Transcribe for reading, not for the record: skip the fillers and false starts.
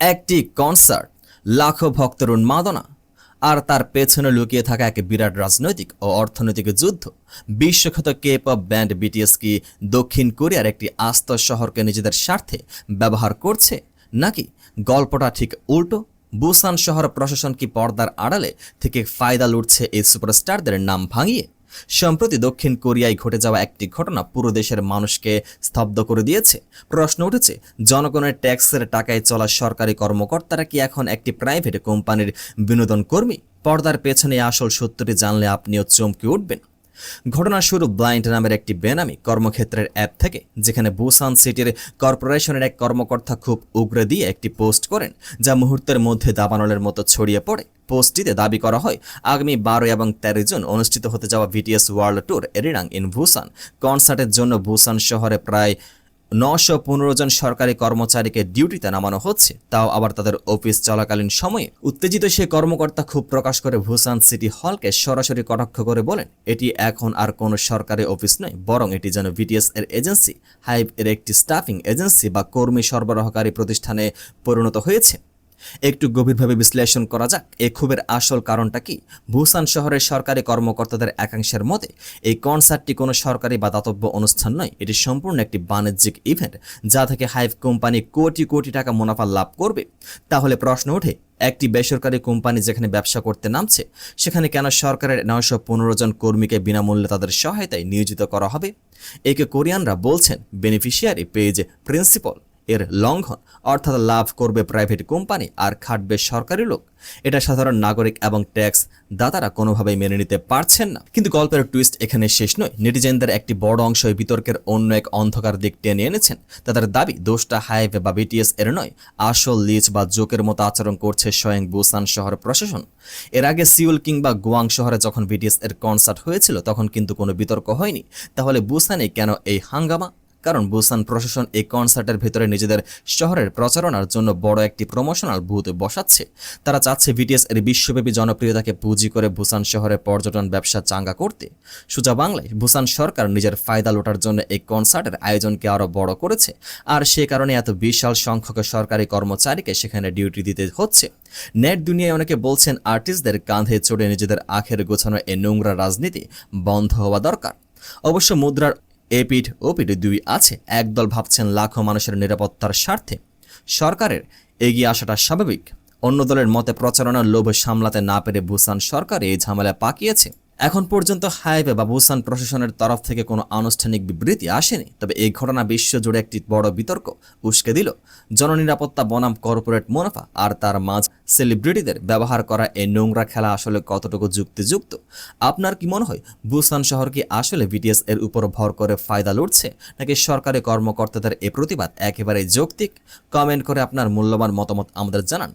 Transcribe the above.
একটি কনসার্ট, লাখো ভক্তের উন্মাদনা, আর তার পেছনে লুকিয়ে থাকা এক বিরাট রাজনৈতিক ও অর্থনৈতিক যুদ্ধ। বিশ্বখ্যাত কে পপ ব্যান্ড বিটিএস কি দক্ষিণ কোরিয়ার একটি আস্ত শহরকে নিজেদের স্বার্থে ব্যবহার করছে, নাকি গল্পটা ঠিক উল্টো? বুসান শহর প্রশাসন কি পর্দার আড়ালে থেকে ফায়দা লুটছে এই সুপারস্টারদের নাম ভাঙিয়ে? সম্প্রতি দক্ষিণ কোরিয়ায় ঘটে যাওয়া একটি ঘটনা পুরো দেশের মানুষকে স্তব্ধ করে দিয়েছে। প্রশ্ন উঠেছে, জনগণের ট্যাক্সের টাকায় চলা সরকারি কর্মকর্তারা কি এখন একটি প্রাইভেট কোম্পানির বিনোদন কর্মী? পর্দার পেছনে আসল সত্যটি জানলে আপনিও চমকে উঠবেন। ঘটনা শুরু ব্লাইন্ড নামের একটি বেনামি কর্মক্ষেত্রের অ্যাপ থেকে, যেখানে বুসান সিটির কর্পোরেশনের এক কর্মকর্তা খুব উগরে দিয়ে একটি পোস্ট করেন, যা মুহূর্তের মধ্যে দাবানলের মতো ছড়িয়ে পড়ে। পোস্টটিতে দাবি করা হয়, আগামী 12 এবং 13 জুন অনুষ্ঠিত হতে যাওয়া BTS world tour Arirang in Busan কনসার্টের জন্য বুসান শহরে প্রায় 915 জন সরকারি কর্মচারীকে ডিউটিতে নামানো হচ্ছে, তাও আবার তাদের অফিস চলাকালীন সময়ে। উত্তেজিত সে কর্মকর্তা খুব প্রকাশ করে বুসান সিটি হলকে সরাসরি কটাক্ষ করে বলেন, এটি এখন আর কোনো সরকারি অফিস নয়, বরং এটি যেন বিটিএস এর এজেন্সি, হাইভ এর একটি স্টাফিং এজেন্সি বা কর্মী সরবরাহকারী প্রতিষ্ঠানে পরিণত হয়েছে। একটু গভীরভাবে বিশ্লেষণ করা যাক, এই ক্ষোভের আসল কারণটা কি? বুসান শহরের সরকারি কর্মকর্তাদের একাংশের মতে এই কনসার্টটি কোনো সরকারি বা দাতব্য অনুষ্ঠান নয়, এটি সম্পূর্ণ একটি বাণিজ্যিক ইভেন্ট, যা থেকে হাইভ কোম্পানি কোটি কোটি টাকা মুনাফা লাভ করবে। তাহলে প্রশ্ন ওঠে, একটি বেসরকারি কোম্পানি যেখানে ব্যবসা করতে নামছে, সেখানে কেন সরকারের 915 জন কর্মীকে বিনামূল্যে তাদের সহায়তায় নিয়োজিত করা হবে? একে কোরিয়ানরা বলছেন বেনিফিশিয়ারি পেজ প্রিন্সিপাল। এর লঙ্ঘন, অর্থাৎ লাভ করবে প্রাইভেট কোম্পানি আর খাটবে সরকারি লোক। এটা সাধারণ নাগরিক এবং ট্যাক্স দাতারা কোনোভাবেই মেনে নিতে পারছেন না। কিন্তু গল্পের টুইস্ট এখানে শেষ নয়। নেটিজেনদের একটি বড় অংশ এই বিতর্কের অন্য এক অন্ধকার দিক টেনে এনেছেন। তাদের দাবি, দোষটা হাইভ বা বিটিএস এর নয়, আসল লিচ বা জোকের মতো আচরণ করছে স্বয়ং বুসান শহর প্রশাসন। এর আগে সিউল কিংবা গুয়াং শহরে যখন বিটিএস এর কনসার্ট হয়েছিল, তখন কিন্তু কোনো বিতর্ক হয়নি। তাহলে বুসানে কেন এই হাঙ্গামা? কারণ বুসান প্রশাসন এই কনসার্টের ভেতরে নিজেদের শহরের প্রচারণার জন্য বড় একটি প্রমোশনাল বুথ বসাচ্ছে। তারা চাচ্ছে বিটিএস এর বিশ্বব্যাপী জনপ্রিয়তাকে পুঁজি করে বুসান শহরে পর্যটন ব্যবসা চাঙ্গা করতে। সোজা বাংলায়, বুসান সরকার নিজের ফায়দা লোটার জন্য এই কনসার্টের আয়োজনকে আরও বড় করেছে, আর সে কারণে এত বিশাল সংখ্যক সরকারি কর্মচারীকে সেখানে ডিউটি দিতে হচ্ছে। নেট দুনিয়ায় অনেকে বলছেন, আর্টিস্টদের কাঁধে চড়ে নিজেদের আখের গোছানো এই নোংরা রাজনীতি বন্ধ হওয়া দরকার। অবশ্য মুদ্রার এপিঠ ওপিঠ দুই আছে। একদল ভাবছেন লাখো মানুষের নিরাপত্তার স্বার্থে সরকারের এগিয়ে আসাটা স্বাভাবিক, অন্য দলের মতে প্রচারণার লোভ সামলাতে না পেরে বুসান সরকার এই ঝামেলা পাকিয়েছে। এখন পর্যন্ত হাইভ বা বুসান প্রশাসনের তরফ থেকে কোনো আনুষ্ঠানিক বিবৃতি আসেনি, তবে এই ঘটনা বিশ্বজুড়ে একটি বড় বিতর্ক উস্কে দিল। জননিরাপত্তা বনাম কর্পোরেট মুনাফা, আর তার মাঝ সেলিব্রিটিদের ব্যবহার করা এই নোংরা খেলা আসলে কতটুকু যুক্তিযুক্ত? আপনার কি মনে হয়, বুসান শহর কি আসলে বিটিএস এর উপর ভর করে ফায়দা লুটছে, নাকি সরকারি কর্মকর্তাদের এই প্রতিবাদ একেবারে যৌক্তিক? কমেন্ট করে আপনার মূল্যবান মতামত আমাদের জানান।